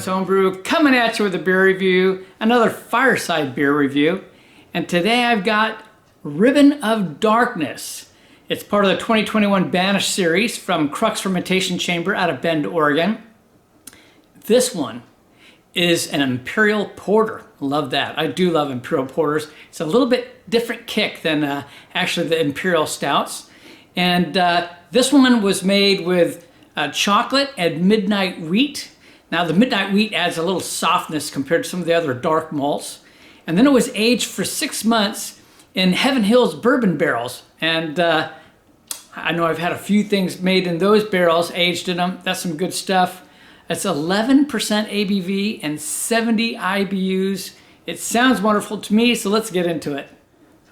Thomas Homebrew coming at you with a beer review, another fireside beer review. And today I've got Ribbon of Darkness. It's part of the 2021 Banished series from Crux Fermentation Chamber out of Bend, Oregon. This one is an Imperial Porter. Love that. I do love Imperial Porters. It's a little bit different kick than actually the Imperial Stouts. And this one was made with chocolate and midnight wheat. Now the midnight wheat adds a little softness compared to some of the other dark malts. And then it was aged for 6 months in Heaven Hill's bourbon barrels. And I know I've had a few things made in those barrels, aged in them. That's some good stuff. It's 11% ABV and 70 IBUs. It sounds wonderful to me, so let's get into it.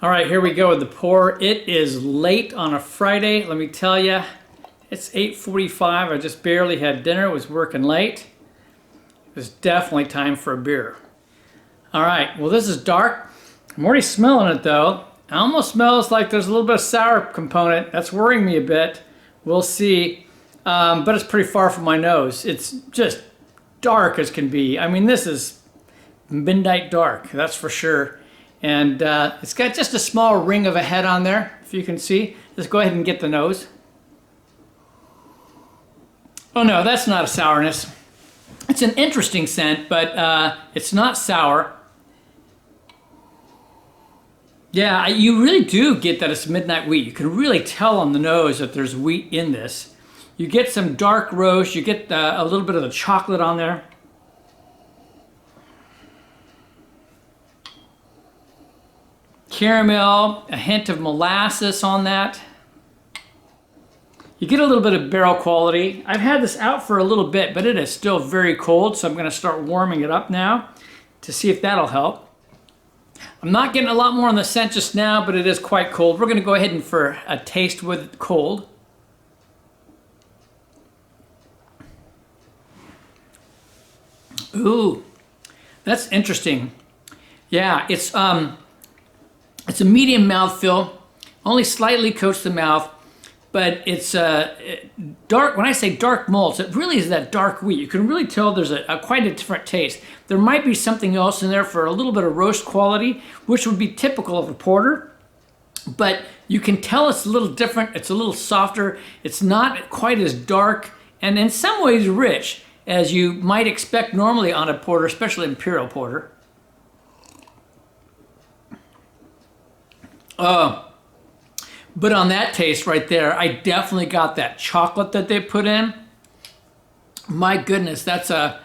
All right, here we go with the pour. It is late on a Friday, let me tell you. It's 8:45, I just barely had dinner, was working late. It was definitely time for a beer. All right, well this is dark. I'm already smelling it though. It almost smells like there's a little bit of sour component. That's worrying me a bit. We'll see, but it's pretty far from my nose. It's just dark as can be. I mean, this is midnight dark, that's for sure. And it's got just a small ring of a head on there, if you can see. Let's go ahead and get the nose. Oh no, that's not a sourness. It's an interesting scent, but it's not sour. Yeah, you really do get that it's midnight wheat. You can really tell on the nose that there's wheat in this. You get some dark roast, you get a little bit of the chocolate on there. Caramel, a hint of molasses on that. You get a little bit of barrel quality. I've had this out for a little bit, but it is still very cold, so I'm going to start warming it up now to see if that'll help. I'm not getting a lot more on the scent just now, but it is quite cold. We're going to go ahead and for a taste with cold. Ooh, that's interesting. Yeah, it's a medium mouthfeel, only slightly coats the mouth, but it's dark. When I say dark malts, it really is that dark wheat. You can really tell there's quite a different taste. There might be something else in there for a little bit of roast quality, which would be typical of a porter, but you can tell it's a little different. It's a little softer. It's not quite as dark, and in some ways rich, as you might expect normally on a porter, especially Imperial Porter. But on that taste right there, I definitely got that chocolate that they put in. My goodness, that's a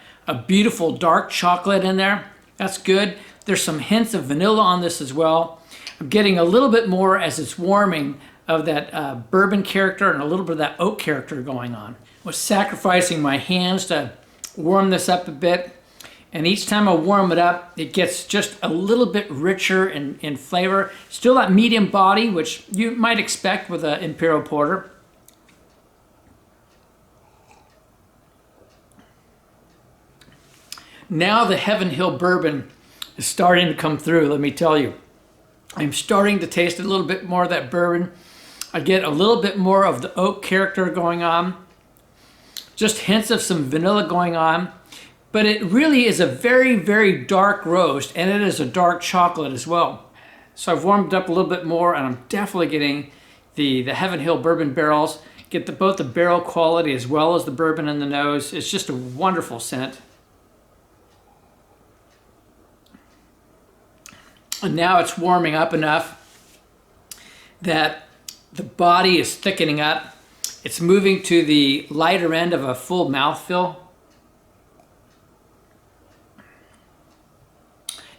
beautiful dark chocolate in there. That's good. There's some hints of vanilla on this as well. I'm getting a little bit more as it's warming of that bourbon character and a little bit of that oak character going on. I was sacrificing my hands to warm this up a bit. And each time I warm it up, it gets just a little bit richer in flavor. Still that medium body, which you might expect with an Imperial Porter. Now the Heaven Hill bourbon is starting to come through, let me tell you. I'm starting to taste a little bit more of that bourbon. I get a little bit more of the oak character going on. Just hints of some vanilla going on. But it really is a very, very dark roast, and it is a dark chocolate as well. So I've warmed it up a little bit more, and I'm definitely getting the Heaven Hill bourbon barrels. Get both the barrel quality as well as the bourbon in the nose. It's just a wonderful scent. And now it's warming up enough that the body is thickening up. It's moving to the lighter end of a full mouthfeel.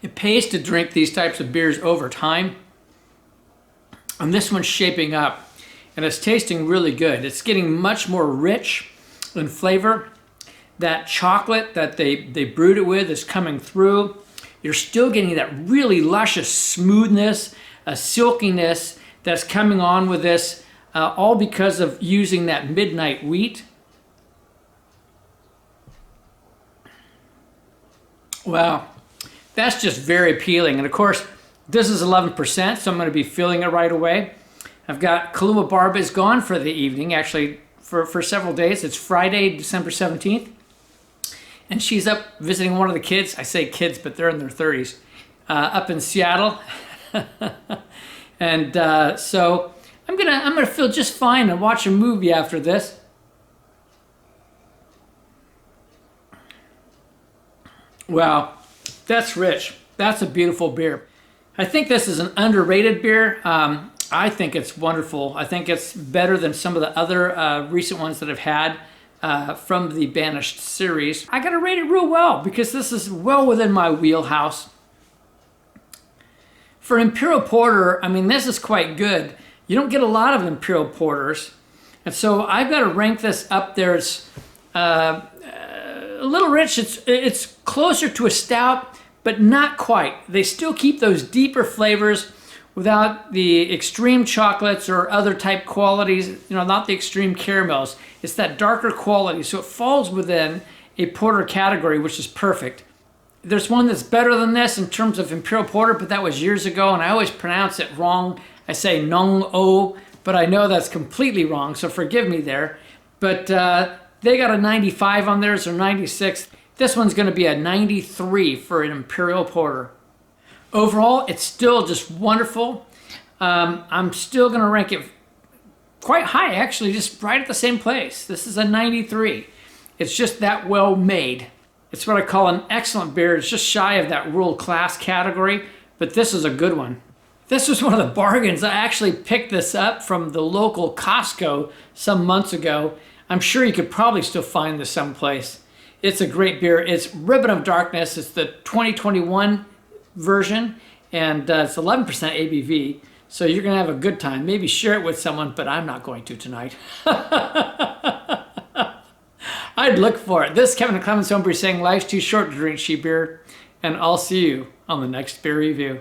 It pays to drink these types of beers over time. And this one's shaping up, and it's tasting really good. It's getting much more rich in flavor. That chocolate that they brewed it with is coming through. You're still getting that really luscious smoothness, a silkiness that's coming on with this, all because of using that midnight wheat. Wow. That's just very appealing. And of course, this is 11%, so I'm going to be feeling it right away. I've got Kaluma Barba is gone for the evening, actually for several days. It's Friday, December 17th. And she's up visiting one of the kids. I say kids, but they're in their 30s, up in Seattle. And so I'm gonna feel just fine and watch a movie after this. Wow, that's rich. That's a beautiful beer. I think this is an underrated beer. I think it's wonderful. I think it's better than some of the other recent ones that I've had from the Banished series. I gotta rate it real well because this is well within my wheelhouse. For Imperial Porter, I mean, this is quite good. You don't get a lot of Imperial Porters. And so I've got to rank this up there. It's a little rich. It's closer to a stout, but not quite. They still keep those deeper flavors without the extreme chocolates or other type qualities, you know, not the extreme caramels. It's that darker quality. So it falls within a porter category, which is perfect. There's one that's better than this in terms of Imperial Porter, but that was years ago, and I always pronounce it wrong. I say Nong-O, but I know that's completely wrong, so forgive me there. But they got a 95 on theirs, or 96. This one's going to be a 93 for an Imperial Porter. Overall, it's still just wonderful. I'm still going to rank it quite high, actually, just right at the same place. This is a 93. It's just that well made. It's what I call an excellent beer. It's just shy of that world class category, but this is a good one. This was one of the bargains. I actually picked this up from the local Costco some months ago. I'm sure you could probably still find this someplace. It's a great beer. It's Ribbon of Darkness. It's the 2021 version, and it's 11% ABV. So you're going to have a good time. Maybe share it with someone, but I'm not going to tonight. I'd look for it. This is Kevin Clemens Homebrew saying life's too short to drink cheap beer, and I'll see you on the next beer review.